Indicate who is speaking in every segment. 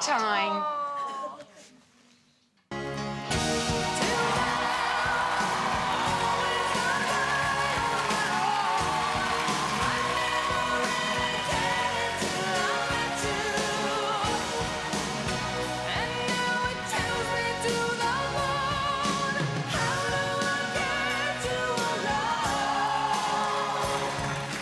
Speaker 1: Time.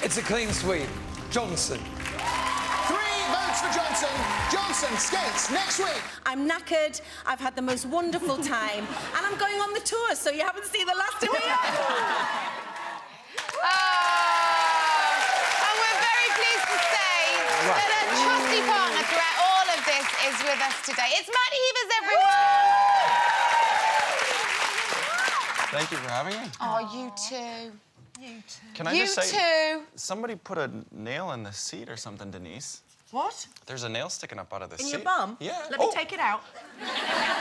Speaker 2: It's a clean sweep. Johnson.
Speaker 3: 3 votes for Johnson. Johnson skates next week.
Speaker 4: I'm knackered, I've had the most wonderful time, and I'm going on the tour, so you haven't seen the last of me yet.
Speaker 1: And we're very pleased to say that a trusty partner throughout all of this is with us today. It's Matt Heavers, everyone!
Speaker 5: Thank you for having me.
Speaker 1: Oh, you too.
Speaker 4: You too.
Speaker 5: Can I
Speaker 1: You
Speaker 5: just say,
Speaker 1: too.
Speaker 5: somebody put a nail in the seat or something, Denise.
Speaker 4: What?
Speaker 5: There's a nail sticking up out of the seat.
Speaker 4: In your bum?
Speaker 5: Yeah.
Speaker 4: Let me take it out.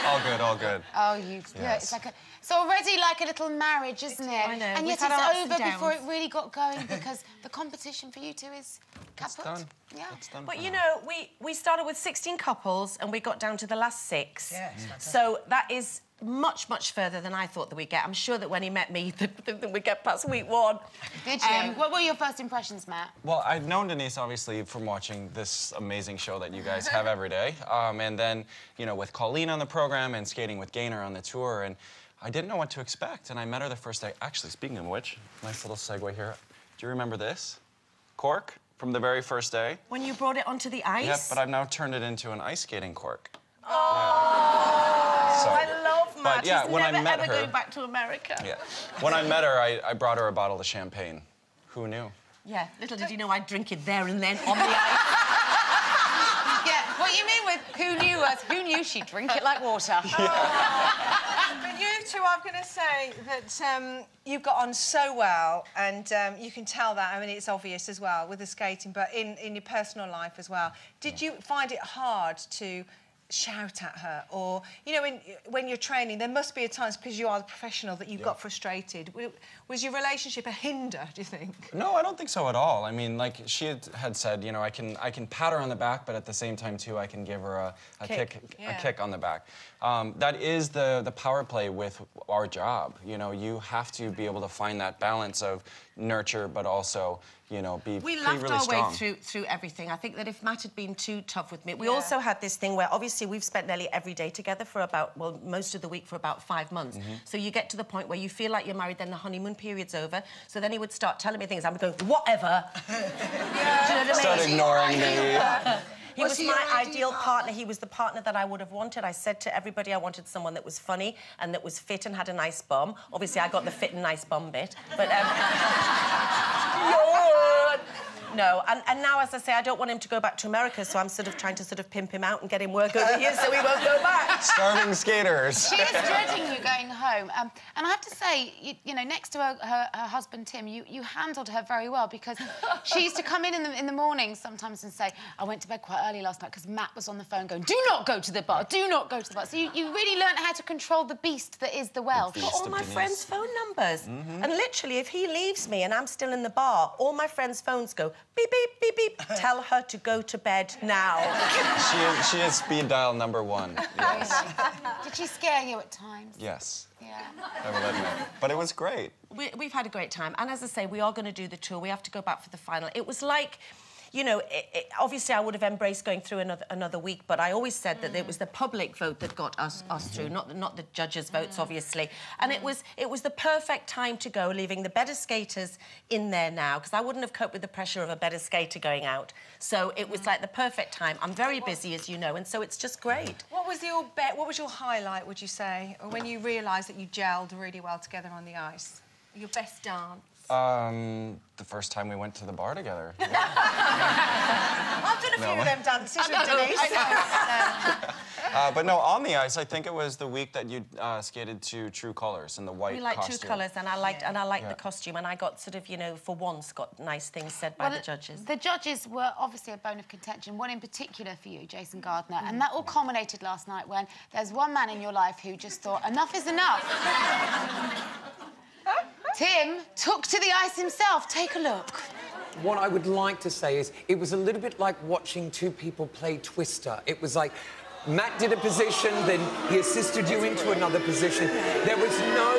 Speaker 5: All good, all good.
Speaker 1: Oh, you... Yeah, it's like a... It's already like a little marriage, isn't it?
Speaker 4: I know.
Speaker 1: And
Speaker 4: We've
Speaker 1: yet
Speaker 4: had our ups
Speaker 1: it's
Speaker 4: and
Speaker 1: over
Speaker 4: downs.
Speaker 1: before it really got going because the competition for you two is kaput.
Speaker 5: It's done.
Speaker 1: Yeah.
Speaker 5: It's done.
Speaker 4: But,
Speaker 5: for
Speaker 4: you
Speaker 5: now.
Speaker 4: know, we started with 16 couples and we got down to the last 6.
Speaker 3: Yes.
Speaker 4: So that is much, much further than I thought that we'd get. I'm sure that when he met me, that we'd get past week 1.
Speaker 1: Did you? What were your first impressions, Matt?
Speaker 5: Well, I've known Denise, obviously, from watching this amazing show that you guys have every day. And then, you know, with Colleen on the program and skating with Gaynor on the tour. And I didn't know what to expect. And I met her the first day. Actually, speaking of which, nice little segue here. Do you remember this? Cork from the very first day.
Speaker 4: When you brought it onto the ice?
Speaker 5: Yep, but I've now turned it into an ice skating cork.
Speaker 4: Oh, yeah.
Speaker 5: So,
Speaker 4: I love Matt.
Speaker 5: but yeah,
Speaker 4: He's
Speaker 5: when
Speaker 4: never,
Speaker 5: I met
Speaker 4: ever
Speaker 5: her,
Speaker 4: going back to America.
Speaker 5: Yeah. When I met her, I brought her a bottle of champagne. Who knew?
Speaker 4: Yeah, little did you know I'd drink it there and then on the ice.
Speaker 1: Yeah, what you mean with who knew us? Who knew she'd drink it like water?
Speaker 6: But you two, I'm going to say that you've got on so well, and you can tell that. I mean, it's obvious as well with the skating, but in your personal life as well. Did you find it hard to shout at her, or you know, when you're training, there must be a times because you are the professional that you got frustrated? Was your relationship a hinder, do you think?
Speaker 5: No, I don't think so at all. I mean, like she had said, you know, I can pat her on the back, but at the same time too, I can give her a kick on the back. That is the power play with our job. You know, you have to be able to find that balance of nurture, but also, you know, be
Speaker 4: We
Speaker 5: really
Speaker 4: laughed our
Speaker 5: strong.
Speaker 4: way through everything. I think that if Matt had been too tough with me... We also had this thing where, obviously, we've spent nearly every day together for about, well, most of the week for about 5 months. So you get to the point where you feel like you're married, then the honeymoon period's over. So then he would start telling me things. I'm going, whatever. Do you know what I mean?
Speaker 5: Start ignoring me.
Speaker 4: He was my ideal partner. He was the partner that I would have wanted. I said to everybody I wanted someone that was funny and that was fit and had a nice bum. Obviously, I got the fit and nice bum bit. But, no, and now, as I say, I don't want him to go back to America, so I'm sort of trying to sort of pimp him out and get him work over here so he won't go back.
Speaker 5: Starving skaters.
Speaker 1: She is dreading you going home. And I have to say, you know, next to her husband, Tim, you handled her very well because she used to come in the morning sometimes and say, I went to bed quite early last night because Matt was on the phone going, do not go to the bar, do not go to the bar. So you really learnt how to control the beast that is the Welsh.
Speaker 4: Got all my friends' phone numbers. And literally, if he leaves me and I'm still in the bar, all my friends' phones go, beep, beep, beep, beep. Tell her to go to bed now.
Speaker 5: She is speed dial #1. Yes.
Speaker 1: Did she scare you at times?
Speaker 5: Yes.
Speaker 1: Yeah.
Speaker 5: I will admit. But it was great.
Speaker 4: We've had a great time. And as I say, we are going to do the tour. We have to go back for the final. It was like... You know, obviously I would have embraced going through another week, but I always said that it was the public vote that got us through, not the judges' votes, obviously. And it was the perfect time to go, leaving the better skaters in there now, because I wouldn't have coped with the pressure of a better skater going out. So it was like the perfect time. I'm very busy, as you know, and so it's just great.
Speaker 6: What was your highlight, would you say, or when you realised that you gelled really well together on the ice? Your best dance?
Speaker 5: The first time we went to the bar together.
Speaker 6: I've done a few of them dances with Denise.
Speaker 5: But no, on the ice, I think it was the week that you skated to True Colours in the white
Speaker 4: We liked
Speaker 5: costume.
Speaker 4: True Colours, and I liked the costume, and I got sort of, you know, for once, got nice things said by the judges.
Speaker 1: The judges were obviously a bone of contention, one in particular for you, Jason Gardner, and that all culminated last night when there's one man in your life who just thought, enough is enough. Tim took to the ice himself. Take a look.
Speaker 2: What I would like to say is it was a little bit like watching two people play Twister. It was like Matt did a position, then he assisted you into another position. There was no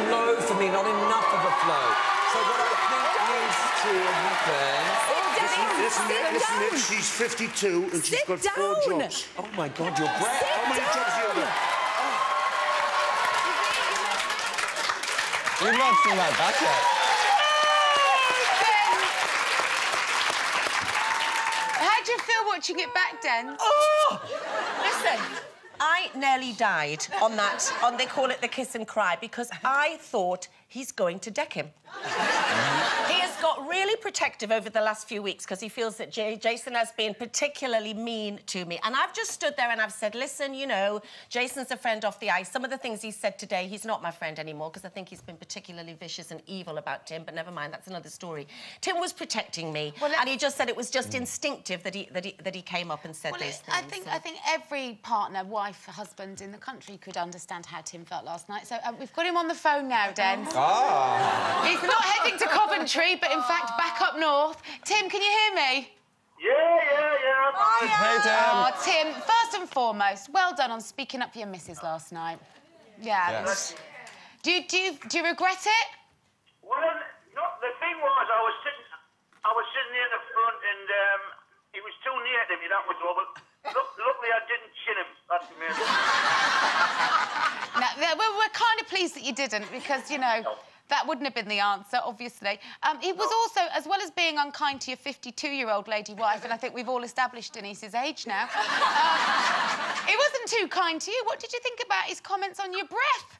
Speaker 2: flow for me, not enough of a flow. So what I think needs to happen...
Speaker 7: Listen, she's 52 and she's got 4 jobs.
Speaker 2: Oh, my God, your breath.
Speaker 7: How many jobs have you got?
Speaker 5: You've not seen that back yet.
Speaker 1: How do you feel watching it back, Den?
Speaker 4: Oh! Listen, I nearly died on that, they call it the kiss and cry, because I thought he's going to deck him. He has got really protective over the last few weeks because he feels that Jason has been particularly mean to me. And I've just stood there and I've said, listen, you know, Jason's a friend off the ice. Some of the things he said today, he's not my friend anymore because I think he's been particularly vicious and evil about Tim, but never mind, that's another story. Tim was protecting me, and he just said it was just instinctive that he came up and said these things.
Speaker 1: I think every partner, wife, husband in the country could understand how Tim felt last night. So we've got him on the phone now, Den.
Speaker 5: Ah.
Speaker 1: He's not heading to Coventry, but in fact back up north. Tim, can you hear me?
Speaker 7: Yeah.
Speaker 5: Hey, Tim.
Speaker 1: Oh, Tim, first and foremost, well done on speaking up for your missus last night. Yeah.
Speaker 5: Yes.
Speaker 1: Do you regret it?
Speaker 8: Well, no, the thing was, I was sitting near the front, and he was too near to me. That was all. But luckily, I didn't chin him. That's the main thing.
Speaker 1: No, we're kind of pleased that you didn't, because you know. That wouldn't have been the answer, obviously. He was also, as well as being unkind to your 52-year-old lady wife, and I think we've all established Denise's age now, he wasn't too kind to you. What did you think about his comments on your breath?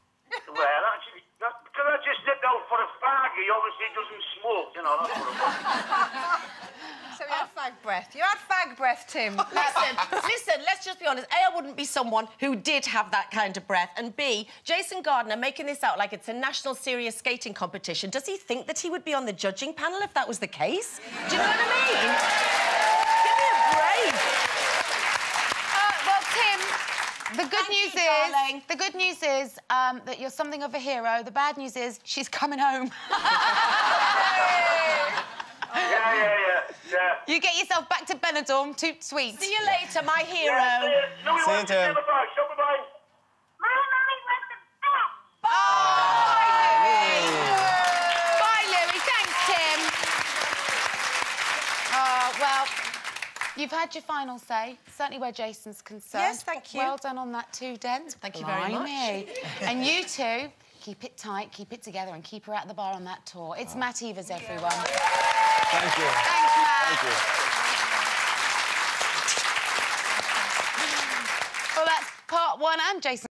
Speaker 8: Well, actually, because I just nipped out for a fag, he obviously doesn't smoke, you know, that's what it was.
Speaker 6: So you had fag breath. You had fag breath, Tim.
Speaker 4: Listen, let's just be honest. A, I wouldn't be someone who did have that kind of breath. And B, Jason Gardner making this out like it's a national serious skating competition. Does he think that he would be on the judging panel if that was the case? Do you know what I mean? Give me a break.
Speaker 1: Well, Tim, the good news is that you're something of a hero. The bad news is she's coming home.
Speaker 8: Yeah.
Speaker 1: You get yourself back to Benidorm, toot sweet.
Speaker 4: See you later, my hero.
Speaker 5: See you, Tim.
Speaker 8: Bye.
Speaker 1: Bye, Louis. Thanks, Tim. Well, you've had your final say, certainly where Jason's concerned.
Speaker 4: Yes, thank you.
Speaker 1: Well done on that too, Den.
Speaker 4: Thank you very much.
Speaker 1: And you two, keep it tight, keep it together, and keep her at the bar on that tour. It's Matt Evers, everyone.
Speaker 5: Thank you.
Speaker 1: Thanks, Matt.
Speaker 5: Thank you.
Speaker 1: Well, that's part one, and Jason.